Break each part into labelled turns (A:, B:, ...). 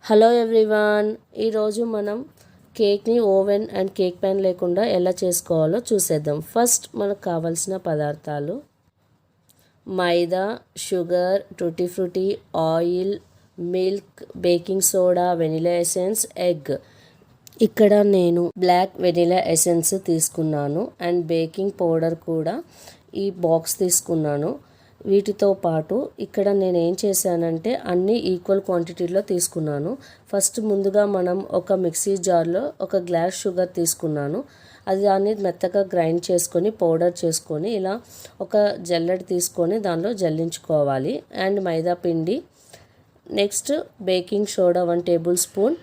A: Hello everyone, ఈరోజు మనం కేక్ని ఓవెన్ అండ్ కేక్ ప్యాన్ లేకుండా ఎలా చేసుకోవాలో చూసేద్దాం. ఫస్ట్ మనకు కావాల్సిన పదార్థాలు maida, sugar, tutti frutti, oil, milk, baking soda, vanilla essence, egg. ఇక్కడ నేను బ్లాక్ వెనిలా ఎసెన్స్ తీసుకున్నాను అండ్ బేకింగ్ పౌడర్ కూడా ఈ బాక్స్ తీసుకున్నాను. వీటితో పాటు ఇక్కడ నేను ఏం చేశానంటే అన్నీ ఈక్వల్ క్వాంటిటీలో తీసుకున్నాను. ఫస్ట్ ముందుగా మనం ఒక మిక్సీ జార్లో ఒక గ్లాస్ షుగర్ తీసుకున్నాను. అది దాన్ని మెత్తగా గ్రైండ్ చేసుకొని పౌడర్ చేసుకొని ఇలా ఒక జల్లెడ తీసుకొని దానిలో జల్లించుకోవాలి. అండ్ మైదా పిండి, next baking soda 1 table spoon,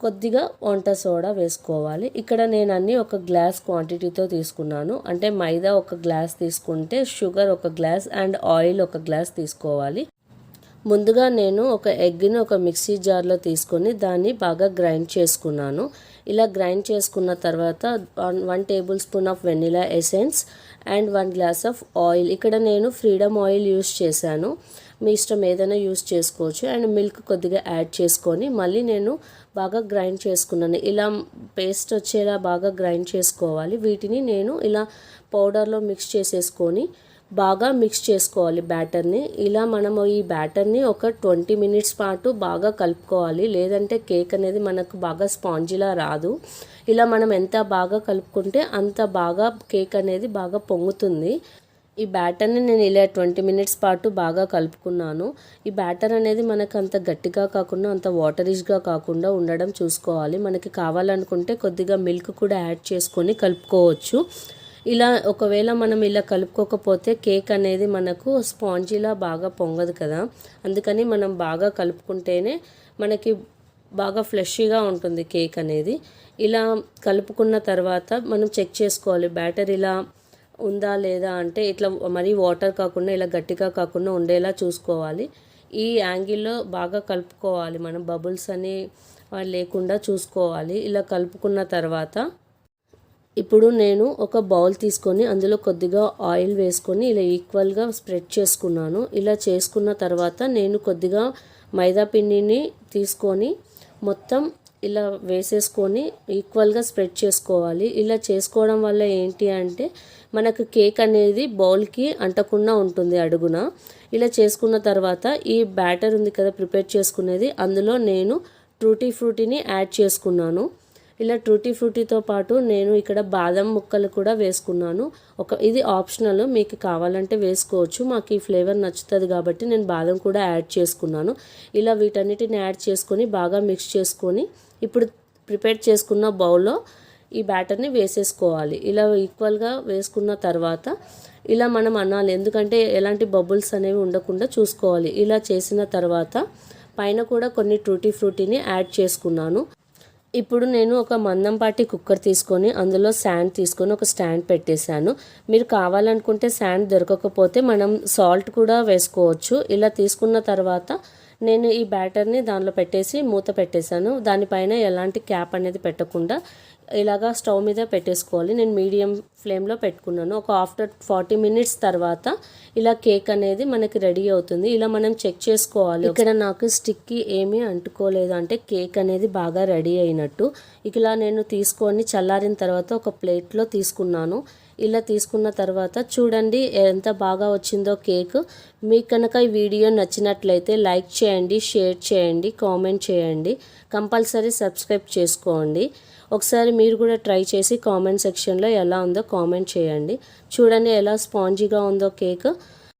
A: కొద్దిగా వంట సోడా వేసుకోవాలి. ఇక్కడ నేను అన్నీ ఒక గ్లాస్ క్వాంటిటీతో తీసుకున్నాను. అంటే మైదా ఒక గ్లాస్ తీసుకుంటే షుగర్ ఒక గ్లాస్ అండ్ ఆయిల్ ఒక గ్లాస్ తీసుకోవాలి. ముందుగా నేను ఒక ఎగ్ని ఒక మిక్సీ జార్లో తీసుకొని దాన్ని బాగా గ్రైండ్ చేసుకున్నాను. ఇలా గ్రైండ్ చేసుకున్న తర్వాత 1 table spoon of vanilla essence and 1 glass of oil. ఇక్కడ నేను ఫ్రీడమ్ ఆయిల్ యూస్ చేశాను, మీ ఇష్టం ఏదైనా యూస్ చేసుకోవచ్చు. అండ్ మిల్క్ కొద్దిగా యాడ్ చేసుకొని మళ్ళీ నేను బాగా గ్రైండ్ చేసుకున్నాను. ఇలా పేస్ట్ వచ్చేలా బాగా గ్రైండ్ చేసుకోవాలి. వీటిని నేను ఇలా పౌడర్లో మిక్స్ చేసేసుకొని బాగా మిక్స్ చేసుకోవాలి బ్యాటర్ని. ఇలా మనము ఈ బ్యాటర్ని ఒక 20 మినిట్స్ పాటు బాగా కలుపుకోవాలి, లేదంటే కేక్ అనేది మనకు బాగా స్పాంజిలా రాదు. ఇలా మనం ఎంత బాగా కలుపుకుంటే అంత బాగా కేక్ అనేది బాగా పొంగుతుంది. ఈ బ్యాటర్ని నేను ఇలా 20 మినిట్స్ పాటు బాగా కలుపుకున్నాను. ఈ బ్యాటర్ అనేది మనకు అంత గట్టిగా కాకుండా అంత వాటరిష్గా కాకుండా ఉండడం చూసుకోవాలి. మనకి కావాలనుకుంటే కొద్దిగా మిల్క్ కూడా యాడ్ చేసుకొని కలుపుకోవచ్చు. ఇలా ఒకవేళ మనం ఇలా కలుపుకోకపోతే కేక్ అనేది మనకు స్పాంజీలా బాగా పొంగదు కదా, అందుకని మనం బాగా కలుపుకుంటేనే మనకి బాగా ఫ్లెషీగా ఉంటుంది కేక్ అనేది. ఇలా కలుపుకున్న తర్వాత మనం చెక్ చేసుకోవాలి బ్యాటర్ ఇలా ఉందా లేదా అంటే. ఇట్లా మరీ వాటర్ కాకుండా ఇలా గట్టిగా కాకుండా ఉండేలా చూసుకోవాలి. ఈ యాంగిల్లో బాగా కలుపుకోవాలి, మనం బబుల్స్ అని లేకుండా చూసుకోవాలి. ఇలా కలుపుకున్న తర్వాత ఇప్పుడు నేను ఒక బౌల్ తీసుకొని అందులో కొద్దిగా ఆయిల్ వేసుకొని ఇలా ఈక్వల్గా స్ప్రెడ్ చేసుకున్నాను. ఇలా చేసుకున్న తర్వాత నేను కొద్దిగా మైదా పిండిని తీసుకొని మొత్తం ఇలా వేసేసుకొని ఈక్వల్గా స్ప్రెడ్ చేసుకోవాలి. ఇలా చేసుకోవడం వల్ల ఏంటి అంటే మనకు కేక్ అనేది బౌల్కి అంటకుండా ఉంటుంది అడుగున. ఇలా చేసుకున్న తర్వాత ఈ బ్యాటర్ ఉంది కదా ప్రిపేర్ చేసుకునేది, అందులో నేను టూటీ ఫ్రూటీని యాడ్ చేసుకున్నాను. ఇలా టూటీ ఫ్రూటీతో పాటు నేను ఇక్కడ బాదం ముక్కలు కూడా వేసుకున్నాను. ఇది ఆప్షనల్, మీకు కావాలంటే వేసుకోవచ్చు. మాకు ఈ ఫ్లేవర్ నచ్చుతుంది కాబట్టి నేను బాదం కూడా యాడ్ చేసుకున్నాను. ఇలా వీటన్నిటిని యాడ్ చేసుకొని బాగా మిక్స్ చేసుకొని ఇప్పుడు ప్రిపేర్ చేసుకున్న బౌల్లో ఈ బ్యాటర్ని వేసేసుకోవాలి. ఇలా ఈక్వల్గా వేసుకున్న తర్వాత ఇలా మనం అనాలి, ఎందుకంటే ఎలాంటి బబుల్స్ అనేవి ఉండకుండా చూసుకోవాలి. ఇలా చేసిన తర్వాత పైన కూడా కొన్ని టూటీ ఫ్రూటీని యాడ్ చేసుకున్నాను. ఇప్పుడు నేను ఒక మందంపాటి కుక్కర్ తీసుకొని అందులో శాండ్ తీసుకొని ఒక స్టాండ్ పెట్టేశాను. మీరు కావాలనుకుంటే శాండ్ దొరకకపోతే మనం సాల్ట్ కూడా వేసుకోవచ్చు. ఇలా తీసుకున్న తర్వాత నేను ఈ బ్యాటర్ని దానిలో పెట్టేసి మూత పెట్టేశాను. దానిపైన ఎలాంటి క్యాప్ అనేది పెట్టకుండా ఇలాగా స్టవ్ మీద పెట్టేసుకోవాలి. నేను మీడియం ఫ్లేమ్లో పెట్టుకున్నాను. ఆఫ్టర్ 40 మినిట్స్ తర్వాత ఇలా కేక్ అనేది మనకి రెడీ అవుతుంది. ఇలా మనం చెక్ చేసుకోవాలి. ఇక్కడ నాకు స్టిక్కి ఏమీ అంటుకోలేదు, అంటే కేక్ అనేది బాగా రెడీ అయినట్టు. ఇలా నేను తీసుకొని చల్లారిన తర్వాత ఒక ప్లేట్లో తీసుకున్నాను. ఇలా తీసుకున్న తర్వాత చూడండి ఎంత బాగా వచ్చిందో కేక్. మీకు కనుక ఈ వీడియో నచ్చినట్లయితే లైక్ చేయండి, షేర్ చేయండి, కామెంట్ చేయండి, కంపల్సరీ సబ్స్క్రైబ్ చేసుకోండి. ఒకసారి మీరు కూడా ట్రై చేసి కామెంట్ సెక్షన్లో ఎలా ఉందో కామెంట్ చేయండి. చూడండి ఎలా స్పాంజీగా ఉందో కేక్.